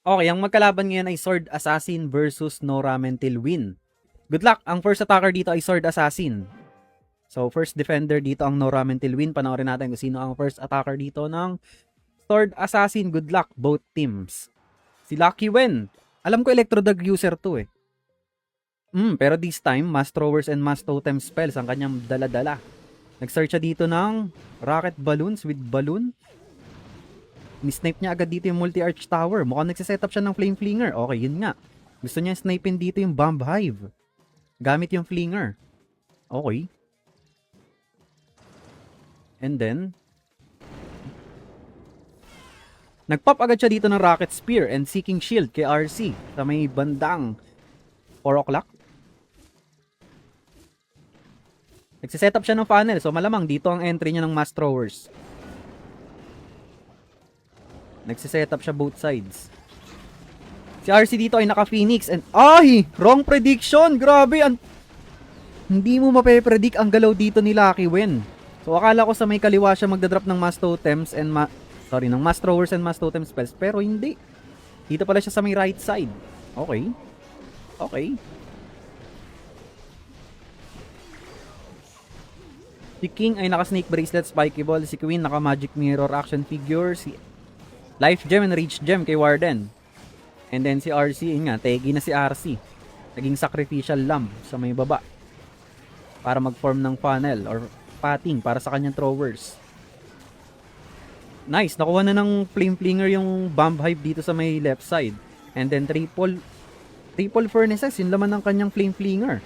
Okay, ang magkalaban ngayon ay Sword Assassin versus Noramentil Win. Good luck! Ang first attacker dito ay Sword Assassin. So, first defender dito ang Noramentil Win. Panoorin natin kung sino ang first attacker dito ng Sword Assassin. Good luck, both teams. Si Lucky Wen. Alam ko Electrodag user to eh. Pero this time, Mass Throwers and Mass Totem spells ang kanyang dala-dala. Nag-search siya dito ng Rocket Balloons with Balloon. Ni-snipe niya agad dito yung Multi-Arch Tower. Mukhang nagsiset up siya ng Flame Flinger. Okay, yun nga. Gusto niya snipein dito yung Bomb Hive. Gamit yung Flinger. Okay. And then, nag-pop agad siya dito ng Rocket Spear and Seeking Shield kay RC sa may bandang 4 o'clock. Nagsiset up siya ng funnel. So malamang dito ang entry niya ng Mass Throwers. Nagsiset up siya both sides. Si RC dito ay naka-Phoenix and ay! Wrong prediction! Grabe! Hindi mo mape-predict ang galaw dito ni Lucky Wen. So akala ko sa may kaliwa siya magdadrop ng Mass Totems and ng Mass Throwers and Mass Totem spells. Pero hindi. Dito pala siya sa may right side. Okay. Okay. Si King ay naka-Snake Bracelet, Spiky Ball. Si Queen naka-Magic Mirror Action Figure. Si Life Gem and Reach Gem kay Warden. And then si RC, yun nga, tegi na si RC. Naging Sacrificial Lamb sa may baba. Para mag-form ng funnel or pating para sa kanyang throwers. Nice, nakuha na ng Flame Flinger yung Bomb Hive dito sa may left side. And then triple Furnaces, yung laman ng kanyang Flame Flinger.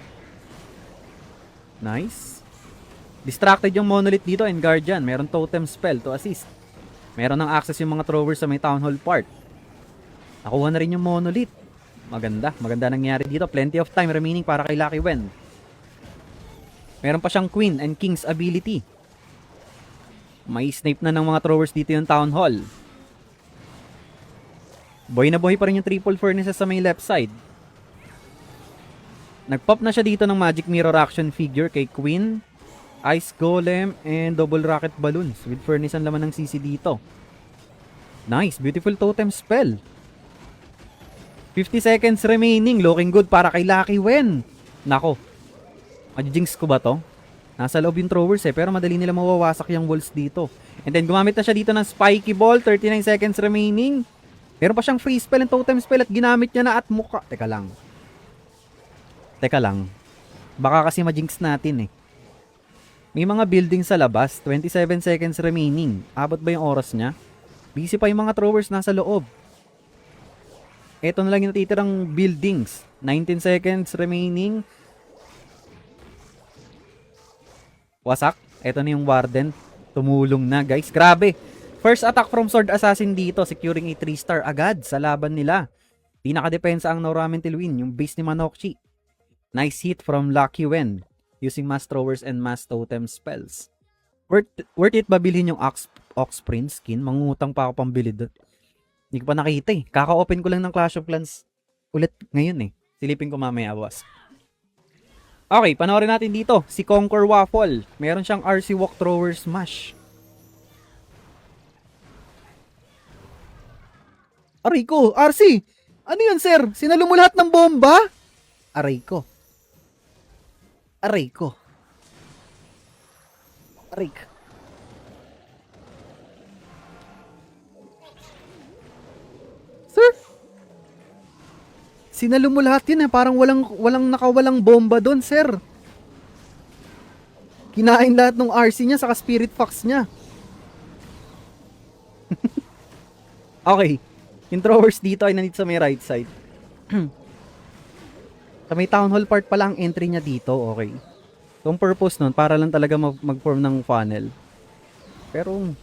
Nice. Distracted yung Monolith dito and Guardian. Meron Totem Spell to assist. Meron ng access yung mga throwers sa may Town Hall part. Nakuha na rin yung Monolith. Maganda nangyari dito. Plenty of time remaining para kay Lucky Wen. Meron pa siyang Queen and King's ability. May snipe na ng mga throwers dito yung Town Hall. Buhay na buhay pa rin yung triple furnaces sa may left side. Nagpop na siya dito ng Magic Mirror Action Figure kay Queen, Ice Golem, and Double Rocket Balloons with furnace ang laman ng CC dito. Nice, beautiful totem spell. 50 seconds remaining, looking good para kay Lucky Wen. Nako, ma-jinx ko ba to? Nasa loob yung throwers pero madali nila mawawasak yung walls dito. And then gumamit na siya dito ng Spiky Ball, 39 seconds remaining. Meron pa siyang free spell and totem spell at ginamit niya na at mukha. Teka lang. Baka kasi ma-jinx natin eh. May mga buildings sa labas, 27 seconds remaining. Abot ba yung oras niya? Busy pa yung mga throwers nasa loob. Ito na lang yung natitirang buildings. 19 seconds remaining. Wasak. Ito na yung Warden. Tumulong na guys. Grabe. First attack from Sword Assassin dito. Securing a 3-star agad sa laban nila. Pinaka-depensa ang Noramentil Win. Yung base ni Manokchi. Nice hit from Lucky Wen. Using Mass Throwers and Mass Totem spells. Worth it ba bilhin yung Oxprint skin? Mangungutang pa ako pambili doon. Hindi ko pa nakita eh. Kaka-open ko lang ng Clash of Clans ulit ngayon eh. Silipin ko mamaya boss. Okay, panoorin natin dito. Si Conquer Waffle. Meron siyang RC Walk Thrower Smash. Aray ko, RC! Ano yun sir? Sinalo mo lahat ng bomba? Aray ko. Sir? Sinalo mo lahat yun eh. Parang walang nakawalang bomba doon, sir. Kinain lahat ng RC niya saka Spirit Fox niya. Okay. Yung throwers dito ay nandito sa may right side. Sa may Town Hall part pala ang entry niya dito. Okay. So, ang purpose nun, para lang talaga mag-form ng funnel. Pero,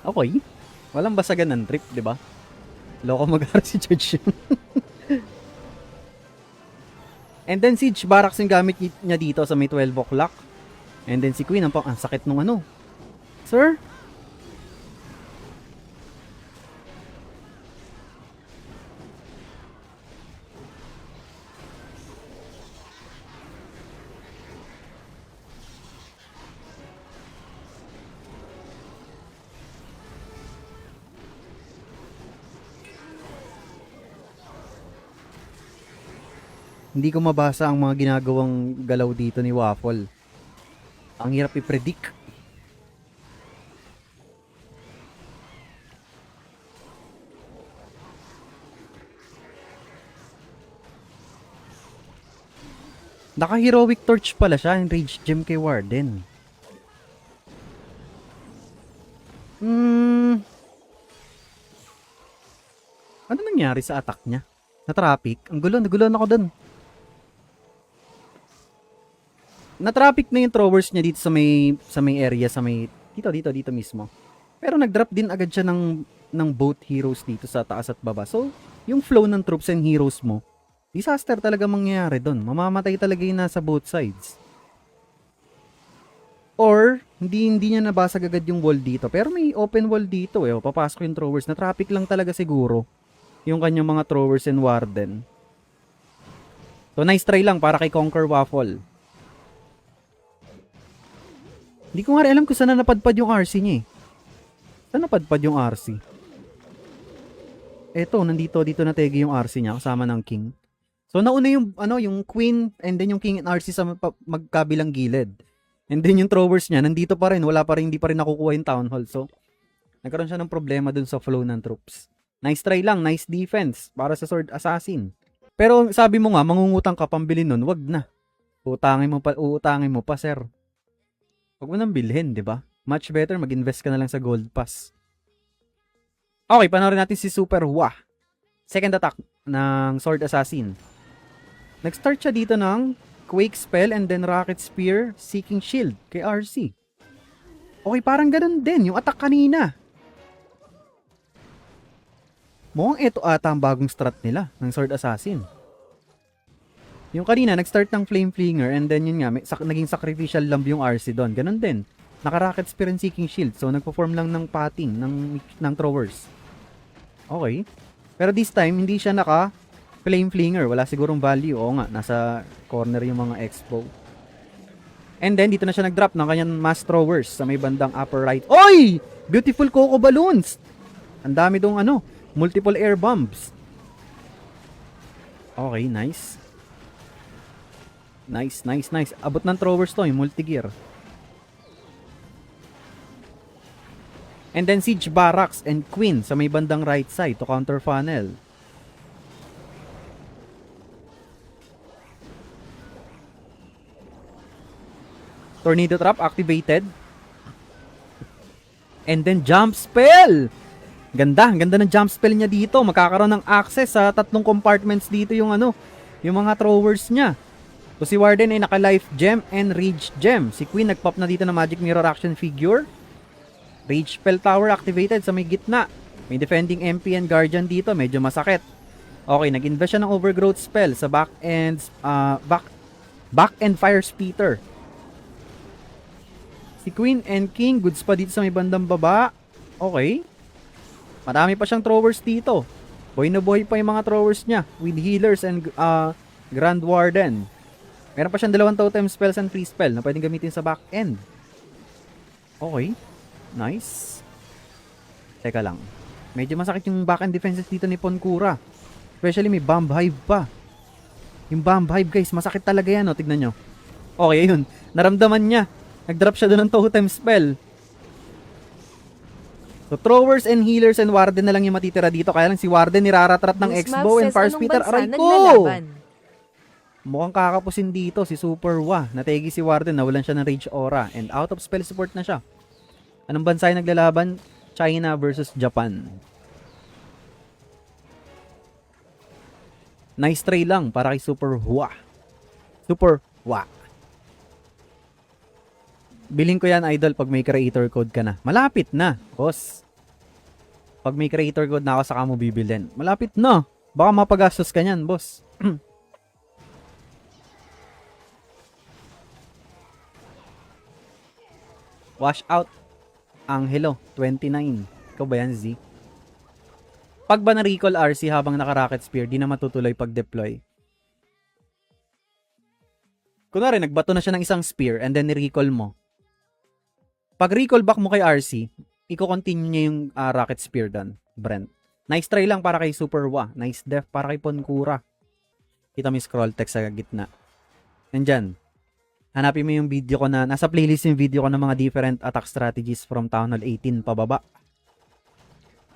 okay. Walang basagan ng trip, di ba? Loko mag-RC charge yun. And then, Siege Barracks yung gamit niya dito sa may 12 o'clock. And then, si Queen, ang sakit nung ano. Sir? Hindi ko mabasa ang mga ginagawang galaw dito ni Waffle. Ang hirap i-predict. Naka-heroic torch pala siya, yung rage gem kay Warden. Ano nangyari sa attack niya? Na-traffic? Ang gulo, nagulo ako dun. Na-traffic na yung throwers niya dito sa may area, dito mismo. Pero nag-drop din agad siya ng both heroes dito sa taas at baba. So, yung flow ng troops and heroes mo, disaster talaga mangyayari doon. Mamamatay talaga yung nasa both sides. Or, hindi niya nabasag agad yung wall dito. Pero may open wall dito eh. O, papasok yung throwers. Na traffic lang talaga siguro yung kanyang mga throwers and Warden. So, nice try lang para kay Conquer Waffle. Hindi ko nga rin alam kung saan napadpad yung RC niya eh. Saan napadpad yung RC? Eto, dito nategi yung RC niya kasama ng King. So, nauna yung Queen and then yung King and RC sa magkabilang gilid. And then yung throwers niya, nandito pa rin. Hindi pa rin nakukuha yung Town Hall. So, nagkaroon siya ng problema dun sa flow ng troops. Nice try lang, nice defense para sa Sword Assassin. Pero sabi mo nga, mangungutang ka pambili nun, wag na. Uutangin mo pa, sir. Wag mo nang bilhin, di ba? Much better, mag-invest ka na lang sa Gold Pass. Okay, panoorin natin si Super Hua. Second attack ng Sword Assassin. Nag-start siya dito ng Quake Spell and then Rocket Spear, Seeking Shield kay RC. Okay, parang ganun din yung attack kanina. Mukhang ito ata ang bagong strat nila ng Sword Assassin. Yung kanina, nag-start ng Flame Flinger and then yun nga, naging Sacrificial Lamb yung RC doon. Ganun din. Naka-Rocket Spear and Seeking Shield. So, nagpo-form lang ng patting ng throwers. Okay. Pero this time, hindi siya naka-Flame Flinger. Wala sigurong value. Oo nga, nasa corner yung mga Expo. And then, dito na siya nag-drop ng kanyang Mass Throwers sa may bandang upper right. Oy! Beautiful Coco Balloons! Ang dami dong multiple air bombs. Okay, nice. Nice. Abot ng throwers to, yung multi-gear. And then Siege Barracks and Queen sa may bandang right side to counter funnel. Tornado Trap activated. And then Jump Spell! Ganda ng jump spell niya dito. Magkakaroon ng access sa 3 compartments dito yung mga throwers niya. So si Warden ay naka-life gem and rage gem. Si Queen nagpop na dito na magic mirror action figure. Rage spell tower activated sa may gitna. May defending MP and guardian dito, medyo masakit. Okay, nag-invest siya ng overgrowth spell sa back end fire speeder. Si Queen and King goods pa dito sa may bandang baba. Okay. Marami pa siyang throwers dito. Buhay na buhay pa yung mga throwers niya with healers and Grand Warden. Meron pa siyang 2 totem spells and free spell na pwedeng gamitin sa back end. Okay. Nice. Teka lang. Medyo masakit yung back end defenses dito ni Ponkura. Especially may Bomb Hive pa. Yung Bomb Hive guys, masakit talaga yan. Tignan nyo. Okay, ayun. Naramdaman niya. Nag-drop siya doon ng totem spell. So, throwers and healers and Warden na lang yung matitira dito. Kaya lang si Warden niraratrat ng X-Bow and Fire Spitter. Aray ko! Mukhang kakapusin dito si Super Hua. Nategi si Warden, nawalan siya ng Rage Aura. And out of spell support na siya. Anong bansa yung naglalaban? China versus Japan. Nice try lang para kay Super Hua. Super Hua. Bilhin ko yan, idol, pag may creator code ka na. Malapit na, boss. Pag may creator code na ako, saka mo bibilhin. Malapit na. Baka mapagastos ka nyan, boss. Wash out. Angelo, 29. Ikaw ba yan, Z? Pag ba na-recall RC habang naka-rocket spear, di na matutuloy pag deploy. Kunwari, nagbato na siya ng isang spear and then ni-recall mo. Pag recall back mo kay RC, i-continue niya yung rocket spear doon, Brent. Nice try lang para kay Super Hua. Nice def para kay Ponkura. Kita mo yung scroll text sa gitna. Nandyan. Hanapin mo yung video ko na, nasa playlist yung video ko ng mga different attack strategies from Town Hall 18 pababa.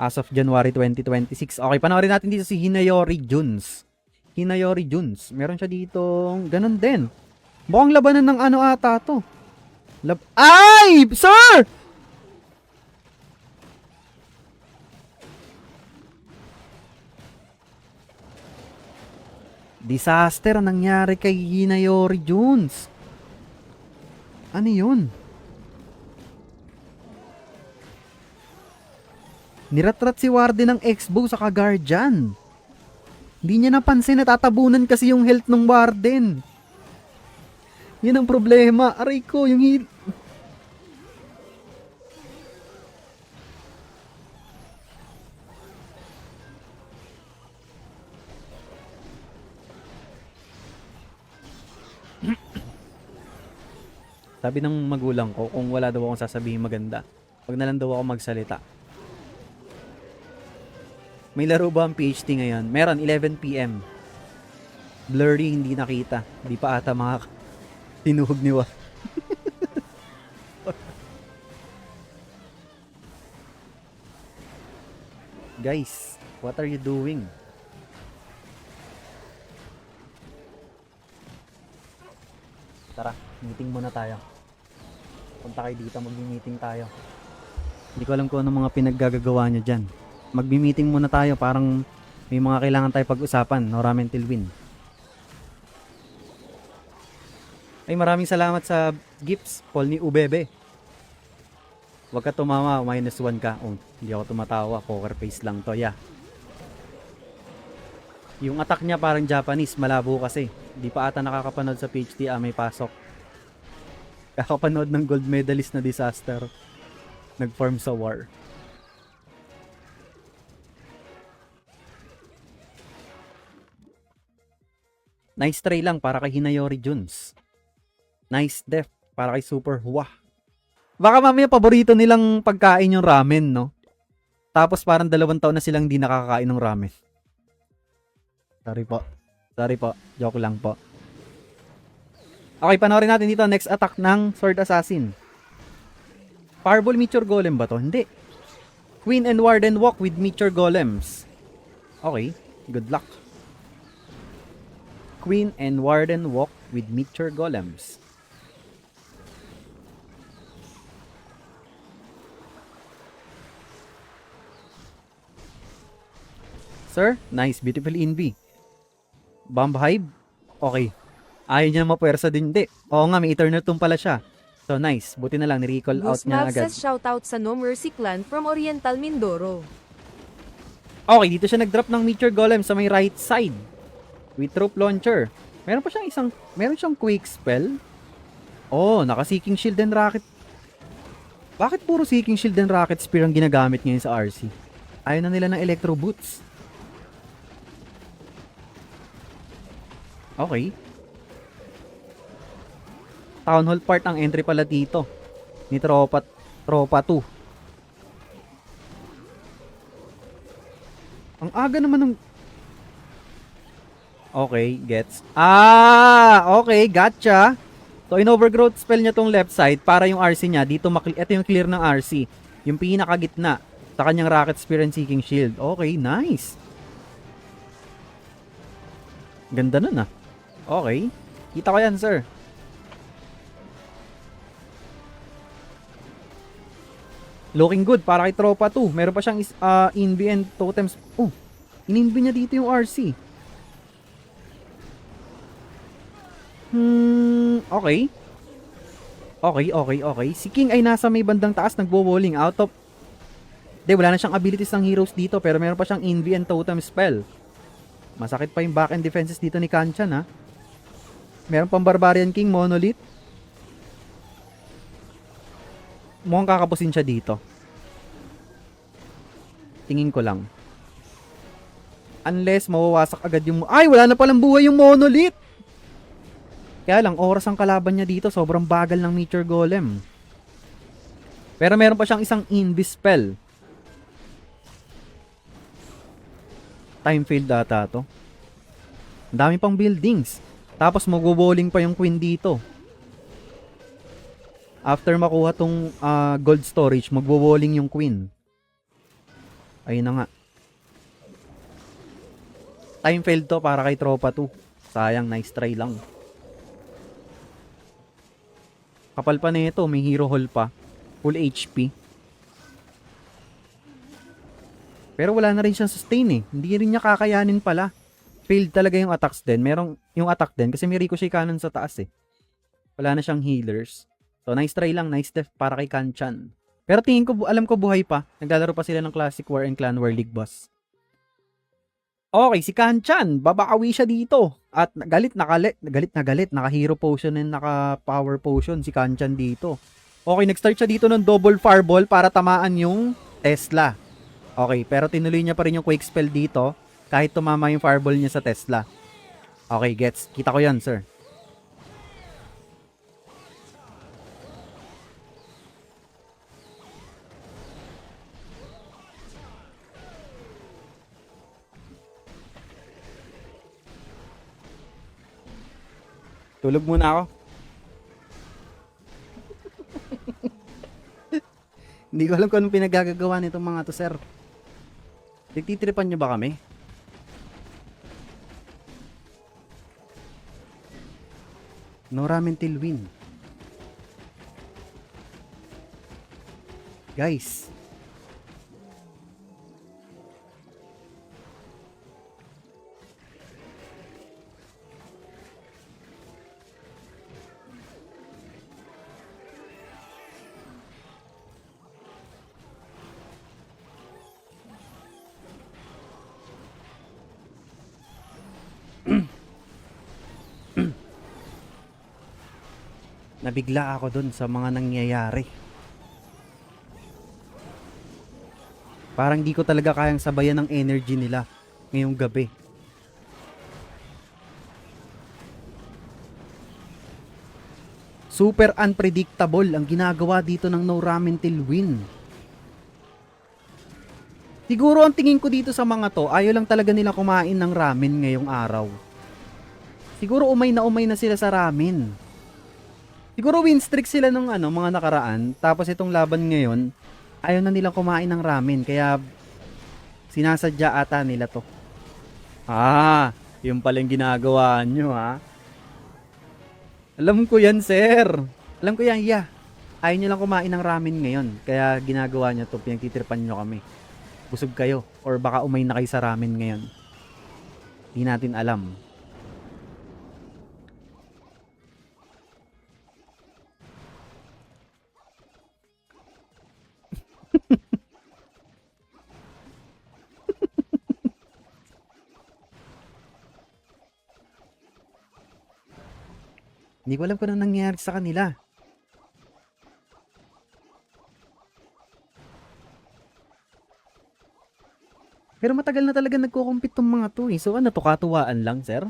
As of January 2026. Okay, panoorin natin dito si Hinayori Juns. Hinayori Juns. Meron siya dito, ganun din. Mukhang labanan ng ano ata to. Ay! Sir! Disaster ang nangyari kay Hinayori Juns. Ano yun? Niratrat si Warden ng X-Bow sa Guardian. Hindi niya napansin na tatabunan kasi yung health ng Warden. Yan ang problema. Aray ko, yung heal. Sabi ng magulang ko, kung wala daw akong sasabihin maganda, wag na lang daw ako magsalita. May laro ba ang PHT ngayon? Meron, 11 PM. Blurry, hindi nakita. Hindi pa ata mga tinuhog ni Wa. Guys, what are you doing? Tara, meeting muna tayo. Punta kayo dito, mag-meeting tayo. Hindi ko alam kung ano mga pinaggagawa nyo dyan. Mag-meeting muna tayo, parang may mga kailangan tayo pag-usapan. Noramentil win. Ay, maraming salamat sa gifts, Paul ni Ubebe. Huwag ka tumawa, -1 ka. Oh, hindi ako tumatawa, poker face lang to, yeah. Yung attack niya parang Japanese, malabo kasi. Di pa ata nakakapanood sa PHT, may pasok. Kakapanood ng gold medalist na disaster. Nag-form sa war. Nice try lang para kay Hinayori Juns. Nice def para kay Super Hua. Baka mamaya paborito nilang pagkain yung ramen, no? Tapos parang 2 taon na silang hindi nakakain ng ramen. Sorry po. Sorry po. Joke lang po. Okay, panoorin natin dito next attack ng Sword Assassin. Fireball Meteor Golem ba to? Hindi. Queen and Warden walk with Meteor Golems. Okay, good luck. Queen and Warden walk with Meteor Golems. Sir, nice, beautiful Invi. Bomb Hive? Okay. Ayaw niya mapuwersa din. Hindi. Oo nga, may Eternal Tomb pala siya. So nice. Buti na lang, ni-recall out niya agad. Shoutout sa No Mercy Clan from Oriental Mindoro. Okay, dito siya nag-drop ng Meteor Golem sa may right side. With Rope Launcher. Meron pa siyang meron siyang Quick Spell. Oh, naka-Seeking Shield and Rocket. Bakit puro Seeking Shield and Rocket Spear ang ginagamit ngayon sa RC? Ayaw na nila ng Electro Boots. Okay. Town Hall part ang entry pala dito. Ni Tropa 2. Ang aga naman ng... Okay, gets. Okay, gotcha. So, in-overgrowth spell niya tong left side para yung RC niya. Dito, ito yung clear ng RC. Yung pinakagitna sa kanyang Rocket Spear and Seeking Shield. Okay, nice. Ganda nun ah. Okay. Kita ko yan, sir. Looking good para kay Tropa 2. Meron pa siyang Invi and Totems. Oh, in-invi niya dito yung RC. Okay. Okay. Si King ay nasa may bandang taas, nagbo-walling out of... wala na siyang abilities ng heroes dito, pero meron pa siyang Invi and Totem spell. Masakit pa yung back-end defenses dito ni Kanchan, ha. Meron pang Barbarian King, Monolith. Mukhang kakapusin siya dito. Tingin ko lang. Unless mawawasak agad yung... Ay, wala na palang buhay yung Monolith! Kaya lang, oras ang kalaban niya dito. Sobrang bagal ng Meteor Golem. Pero meron pa siyang isang Invi spell. Time failed data to. Ang dami pang buildings. Tapos magbo-bowling pa yung queen dito. After makuha tong gold storage, magbo-bowling yung queen. Ayun na nga. Time failed to para kay tropa 2. Sayang, nice try lang. Kapal pa na ito, may hero hall pa. Full HP. Pero wala na rin siyang sustain eh. Hindi rin niya kakayanin pala. Failed talaga yung attacks din. Merong yung attack din kasi may ricochet cannon sa taas eh. Wala na siyang healers. So nice try lang, nice def para kay Kanchan. Pero tingin ko, alam ko buhay pa. Naglalaro pa sila ng Classic War and Clan War League boss. Okay, si Kanchan, babakawi siya dito. At galit na galit. Naka-hero potion and naka-power potion si Kanchan dito. Okay, nag-start siya dito ng double fireball para tamaan yung Tesla. Okay, pero tinuloy niya pa rin yung quick spell dito kahit tumama yung fireball niya sa Tesla. Okay, gets. Kita ko yan, sir. Tulog muna ako. Hindi ko alam kung anong pinagagagawa nitong mga to, sir. Nagtitripan nyo ba kami? No ramen till win. Guys. Nabigla ako dun sa mga nangyayari. Parang di ko talaga kayang sabayan ng energy nila ngayong gabi. Super unpredictable ang ginagawa dito ng No Ramen Till Win. Siguro ang tingin ko dito sa mga to, ayaw lang talaga nila kumain ng ramen ngayong araw. Siguro umay na sila sa ramen. Siguro win streak sila ng mga nakaraan, tapos itong laban ngayon, ayaw na nilang kumain ng ramen, kaya sinasadya ata nila to. Ah, yung pala yung ginagawa nyo ha. Alam ko yan, sir. Alam ko yan, yeah. Ayaw nyo lang kumain ng ramen ngayon, kaya ginagawa nyo to, pinagtitripan nyo kami. Busog kayo, or baka umay na kayo sa ramen ngayon. Di natin alam. Hindi ko alam kung anong nangyayari sa kanila. Pero matagal na talaga nagko-compete tong mga to eh. So ano to, katuwaan lang, sir?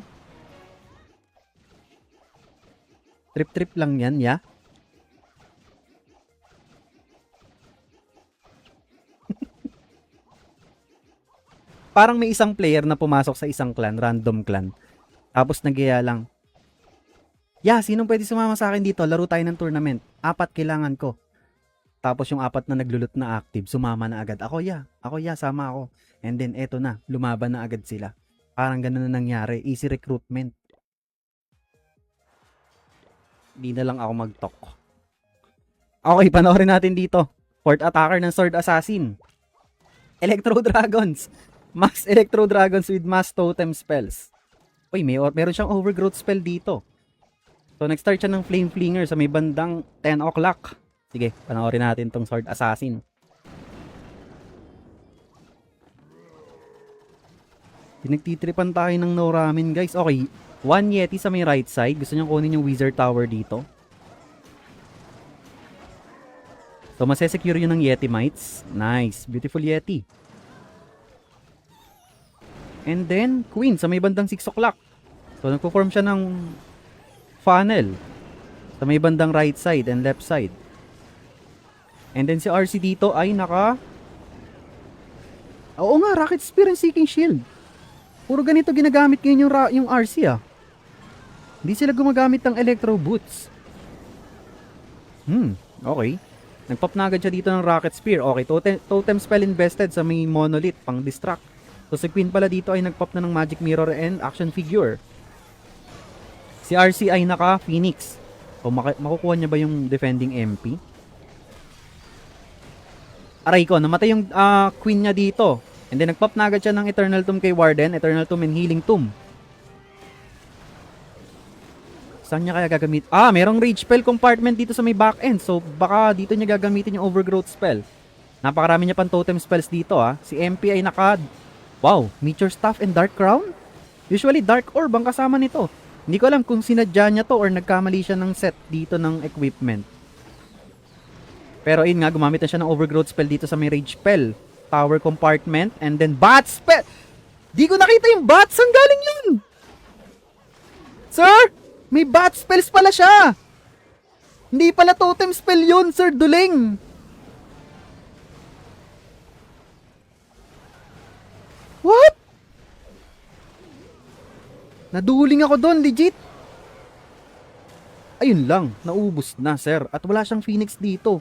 Trip-trip lang yan, ya? Parang may isang player na pumasok sa isang clan, random clan. Tapos nagyaya lang. Yeah, sinong pwede sumama sa akin dito? Laro tayo ng tournament. 4 kailangan ko. Tapos yung 4 na naglulot na active, sumama na agad. Ako, sama ako. And then, eto na, lumaban na agad sila. Parang ganun na nangyari. Easy recruitment. Di na lang ako mag-talk. Okay, panoorin natin dito. Fourth attacker ng Sword Assassin. Electro Dragons. Max Electro Dragons with Mass Totem spells. Uy, meron siyang overgrowth spell dito. So, nag-start siya ng Flame Flinger sa may bandang 10 o'clock. Sige, panoorin natin tong Sword Assassin. Pinagtitripan tayo ng no ramen, guys. Okay, 1 Yeti sa may right side. Gusto niyang kunin yung Wizard Tower dito. So, masesecure yun ng Yeti Mites. Nice. Beautiful Yeti. And then, Queen sa may bandang 6 o'clock. So, nagpo-form siya ng funnel sa may bandang right side and left side. And then si RC dito ay Oo nga, Rocket Spear and Seeking Shield. Puro ganito ginagamit ngayon yung RC ah. Hindi sila gumagamit ng Electro Boots. Okay. Nagpop na agad siya dito ng Rocket Spear. Okay, totem spell invested sa may Monolith, pang distract. So si Queen pala dito ay nagpop na ng Magic Mirror and Action Figure. Si RC ay naka Phoenix. So makukuha niya ba yung defending MP? Aray ko, namatay yung Queen niya dito. And then nagpop na agad siya ng Eternal Tomb kay Warden, Eternal Tomb and Healing Tomb. Saan niya kaya gagamit? Merong Rage Spell compartment dito sa may back end. So baka dito niya gagamitin yung Overgrowth spell. Napakarami niya pang totem spells dito Si MP ay naka... Wow, Meteor Staff and Dark Crown? Usually Dark Orb ang kasama nito. Hindi ko alam kung sinadya niya to or nagkamali siya ng set dito ng equipment. Pero yun nga, gumamit na siya ng Overgrowth spell dito sa may Rage Spell. Power compartment and then Bat spell! Di ko nakita yung Bats! Saan galing yun? Sir! May bat spells pala siya! Hindi pala totem spell yun, Sir Duling! What? Naduling ako doon, legit! Ayun lang, naubos na, sir. At wala siyang Phoenix dito.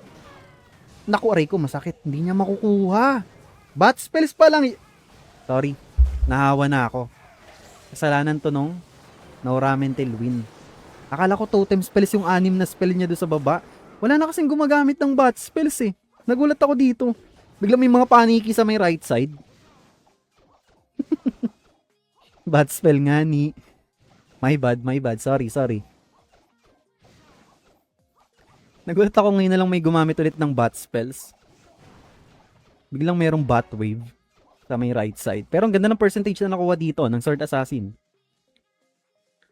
Naku, aray ko, masakit. Hindi niya makukuha. Bat spells pa lang. Sorry, nahawa na ako. Kasalanan to nung Noramental Wind. Akala ko totem spells yung 6 na spell niya doon sa baba. Wala na kasing gumagamit ng bat spells eh. Nagulat ako dito. Bigla may mga paniki sa may right side. Bat spell nga ni. My bad. Sorry. Nagulat ako ngayon na lang may gumamit ulit ng bat spells. Biglang merong bat wave sa may right side. Pero ang ganda ng percentage na nakuha dito ng Sword Assassin.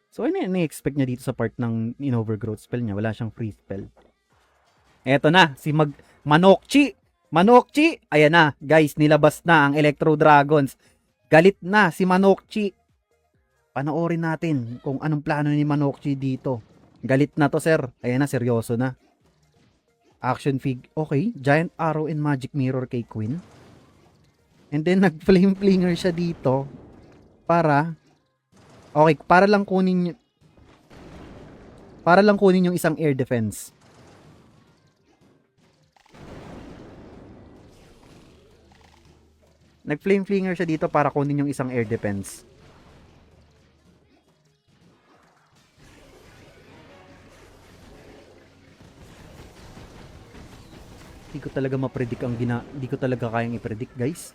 So, ano yung expect niya dito sa part ng in-overgrowth spell niya? Wala siyang free spell. Eto na, si Manokchi! Ayan na, guys, nilabas na ang Electro Dragons. Galit na si Manokchi. Panoorin natin kung anong plano ni Manokchi dito. Galit na to, sir. Ayan na, seryoso na. Action fig. Okay, Giant Arrow and Magic Mirror kay Queen. And then, nag-flame flinger siya dito para... Okay, para lang kunin yung isang air defense. Nag-flame flinger siya dito para kunin yung isang air defense. Hindi ko talaga ma-predict hindi ko talaga kayang i-predict, guys.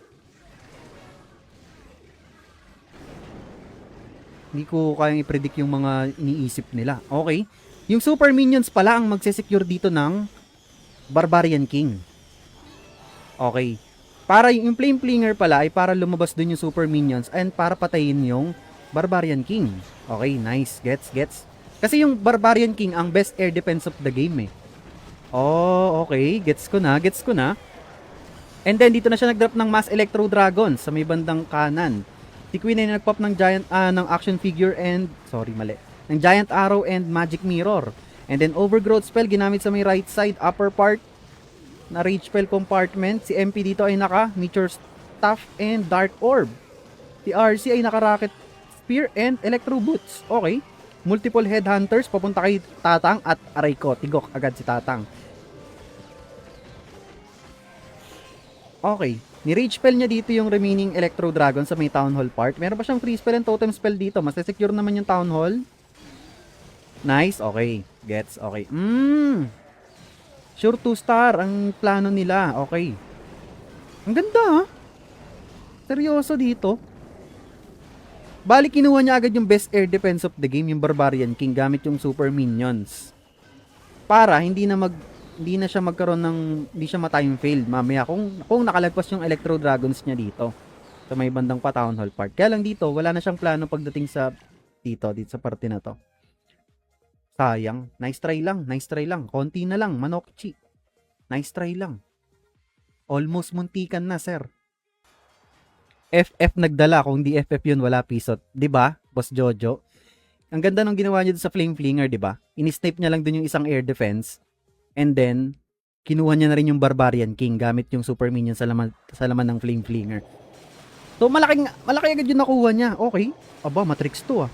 Hindi ko kayang i-predict yung mga iniisip nila. Okay. Yung super minions pala ang magsesecure dito ng Barbarian King. Okay. Para yung flame flinger pala ay para lumabas dun yung super minions and para patayin yung Barbarian King. Okay, nice. Gets. Kasi yung Barbarian King ang best air defense of the game eh. Oh, okay. Gets ko na. And then dito na siya nag-drop ng Mass Electro Dragon sa may bandang kanan. Si Queen ay nag-pop ng ng action figure and ng Giant Arrow and Magic Mirror. And then Overgrowth spell ginamit sa may right side upper part na Rage spell compartment. Si MP dito ay naka Meteor Staff and Dark Orb. Si RC ay naka Rocket Spear and Electro Boots. Okay. Multiple headhunters papunta kay Tatang at aray ko, tigok agad si Tatang. Okay. Ni-rage spell niya dito yung remaining Electro Dragon sa may Town Hall part. Meron pa siyang free spell and totem spell dito. Mas secure naman yung Town Hall. Nice. Okay. Gets. Okay. Sure 2-star ang plano nila. Okay. Ang ganda Seryoso dito. Bali kinuha niya agad yung best air defense of the game, yung Barbarian King, gamit yung super minions. Para hindi na siya magkaroon ng, hindi siya ma-time failed mamaya kung nakalagpas yung Electro Dragons niya dito sa may bandang pa Town Hall part. Kaya lang dito, wala na siyang plano pagdating sa dito sa parte na to. Sayang. Nice try lang. Konti na lang, Manokchi. Nice try lang. Almost muntikan na, sir. FF nagdala, kung di FF yun, wala pisot. 'Di ba, Boss Jojo? Ang ganda ng ginawa niya sa Flame Flinger, 'di ba? Ini-snipe niya lang dun yung isang air defense. And then, kinuha niya na rin yung Barbarian King gamit yung super minion sa laman ng Flame Flinger. So, malaki agad yung nakuha niya. Okay. Aba, Matrix 2 ah.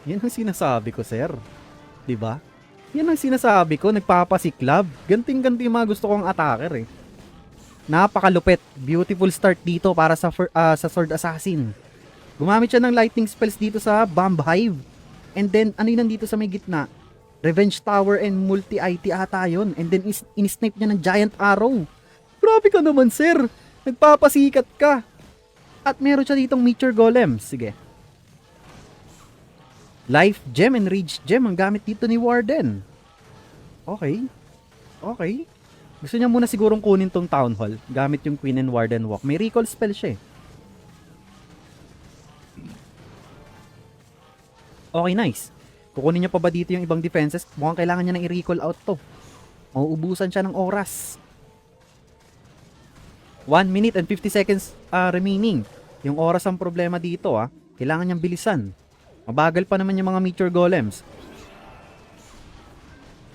Yan ang sinasabi ko, sir. 'Di ba? Yan ang sinasabi ko, nagpapasiklab. Ganting-ganti yung mga gusto kong attacker eh. Napakalupit. Beautiful start dito para sa Sword Assassin. Gumamit siya ng lightning spells dito sa Bomb Hive. And then, ano yun nandito sa may gitna? Revenge Tower and Multi-IT ata yun. And then, in-snipe niya ng Giant Arrow. Grabe ka naman, sir. Nagpapasikat ka. At meron siya ditong Meteor Golem. Sige. Life Gem and Rage Gem ang gamit dito ni Warden. Okay. Okay. Gusto niya muna sigurong kunin tong Town Hall gamit yung Queen and Warden Walk. May recall spell siya eh. Okay, nice. Kukunin niya pa ba dito yung ibang defenses? Mukhang kailangan niya nang i-recall out to. Mauubusan siya ng oras. 1 minute and 50 seconds remaining. Yung oras ang problema dito ah. Kailangan niyang bilisan. Mabagal pa naman yung mga Meteor Golems.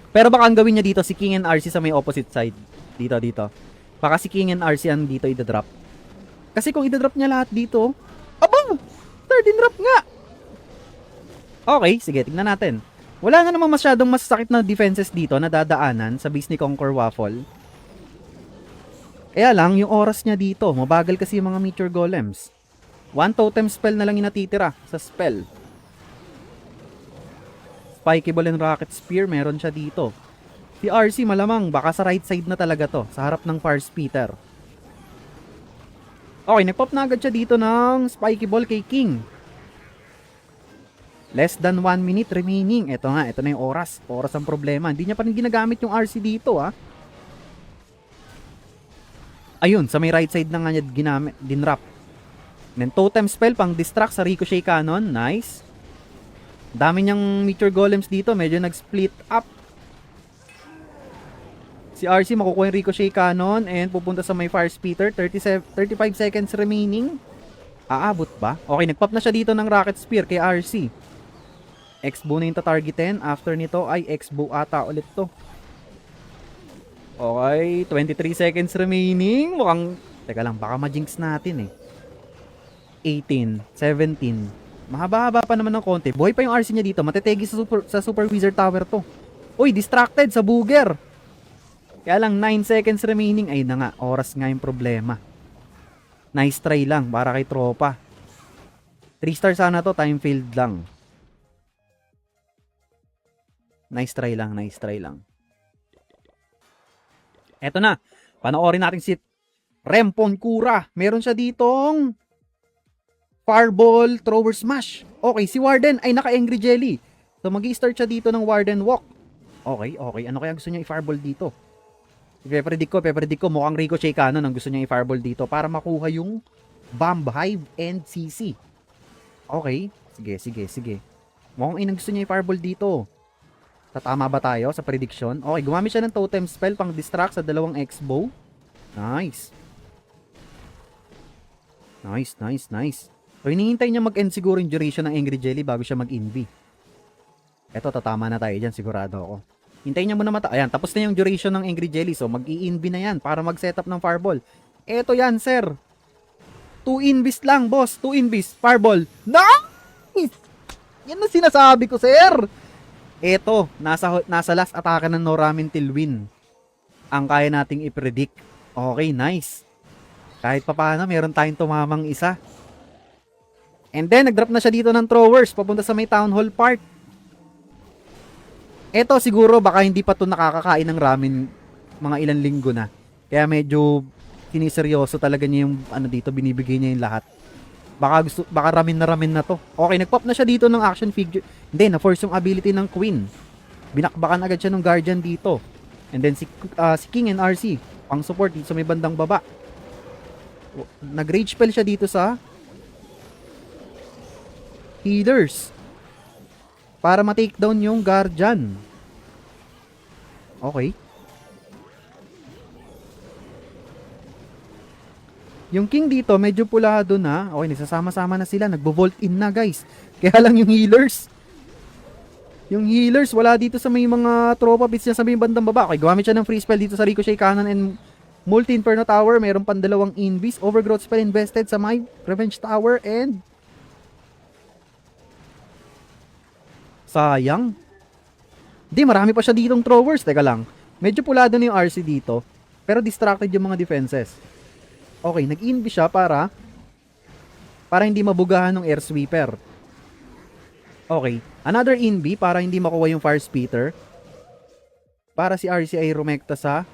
Pero baka ang gawin niya dito si King and RC sa may opposite side. Dito. Baka si King and RC ang dito i-drop. Kasi kung i-drop niya lahat dito, abang! Third in drop nga! Okay, sige, tignan natin. Wala nga namang masyadong masasakit na defenses dito na dadaanan sa base ni Conquer Waffle. Kaya lang, yung oras niya dito, mabagal kasi yung mga Meteor Golems. 1 totem spell na lang yung natitira sa spell. Spiky Ball and Rocket Spear, meron siya dito. Si RC malamang, baka sa right side na talaga to, sa harap ng Fire Spitter. Okay, nagpop na agad siya dito ng Spiky Ball kay King. Less than 1 minute remaining. Ito na yung oras. Oras ang problema. Hindi niya pa rin ginagamit yung RC dito ah. Ayun, sa may right side na nga niya ginamit, dinrap. Then totem spell pang distract sa Ricochet Cannon. Nice. Dami niyang Meteor Golems dito. Medyo nag-split up. Si RC makukuha yung Ricochet Cannon and pupunta sa may Fire Spitter. 35 seconds remaining. Aabot ba? Okay, nag-pop na siya dito ng Rocket Spear kay RC. X-bow na yung tatargetin. After nito ay X-bow ata ulit to. Okay, 23 seconds remaining. Mukhang, teka lang, baka ma-jinx natin eh. 18, 17. Mahaba-haba pa naman ng konti. Buhay pa yung RC niya dito. Matetegi sa Super Wizard Tower to. Uy, distracted sa Booger. Kaya lang 9 seconds remaining. Ay na nga, oras nga yung problema. Nice try lang para kay tropa. 3 star sana to, time failed lang. Nice try lang. Eto na. Panoorin natin si Rempon Kura. Meron siya ditong Fireball, Thrower Smash. Okay, si Warden ay naka-Angry Jelly. So, mag-i-start siya dito ng Warden Walk. Okay. Ano kaya gusto niya i-Fireball dito? Pepredict ko, mukhang Ricochet Cannon ang gusto niya i-Fireball dito para makuha yung Bomb Hive and CC. Okay. Sige. Mukhang inang gusto niya i-Fireball dito. Tatama ba tayo sa prediction? Okay, gumamit siya ng Totem Spell pang distract sa dalawang X-bow. Nice. So, hinihintay niya mag-end siguro yung duration ng Angry Jelly bago siya mag-invi. Eto, tatama na tayo dyan, sigurado ako. Hintayin niya muna Ayan, tapos na yung duration ng Angry Jelly. So, mag-i-invi na yan para mag-setup ng Fireball. Eto yan, sir. 2 invis lang, boss. 2 invis. Fireball. Nice! Yan ang sinasabi ko, sir. Eto, nasa last atake ng Noramentil Win. Ang kaya nating i-predict. Okay, nice. Kahit pa paano, meron tayong tumamang isa. And then, nag-drop na siya dito ng throwers papunta sa may Town Hall part. Eto, siguro, baka hindi pa to nakakakain ng ramen mga ilang linggo na. Kaya medyo siniseryoso talaga niya yung dito, binibigay niya yung lahat. Baka ramen na to. Okay, nag-pop na siya dito ng action figure. Hindi, na-force yung ability ng Queen. Binakbakan agad siya ng Guardian dito. And then, si King and RC, pang support dito sa may bandang baba. Nag-rage spell siya dito sa healers para ma-take down yung Guardian. Okay. Yung King dito medyo pulado na. Okay, nagsasama-sama na sila. Nagbo-vault in na, guys. Kaya lang yung healers. Yung healers, wala dito sa may mga tropa bits niya sa may bandang baba. Okay, gumamit siya ng free spell dito sa Ricochet Cannon and Multi-Inferno Tower. Mayroon pang dalawang Invis. Overgrowth spell invested sa my Revenge Tower and... sayang. Di, marami pa siya ditong throwers. Teka lang. Medyo pulado na yung RC dito. Pero distracted yung mga defenses. Okay, nag-invi siya para hindi mabugahan ng air sweeper. Okay, another invi para hindi makuha yung fire spitter. Para si RC ay rumekta sa...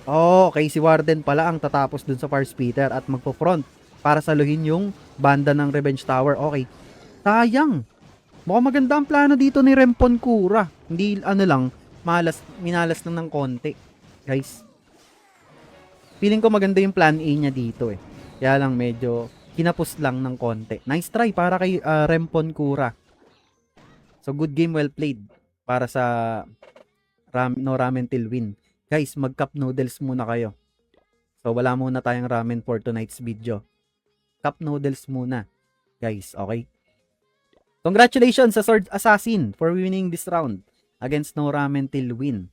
okay, si Warden pala ang tatapos dun sa fire spitter at magpo-front para saluhin yung banda ng Revenge Tower. Okay, sayang. Mukhang maganda ang plano dito ni Rempon Kura. Hindi lang, minalas lang ng konti. Guys, feeling ko maganda yung plan A niya dito eh. Kaya lang medyo kinapos lang ng konti. Nice try para kay Rempon Kura. So good game, well played para sa No Ramen Till Win. Guys, mag-cup noodles muna kayo. So wala muna tayong ramen for tonight's video. Cup noodles muna. Guys, okay? Congratulations sa Sword Assassin for winning this round against No Ramen Till Win.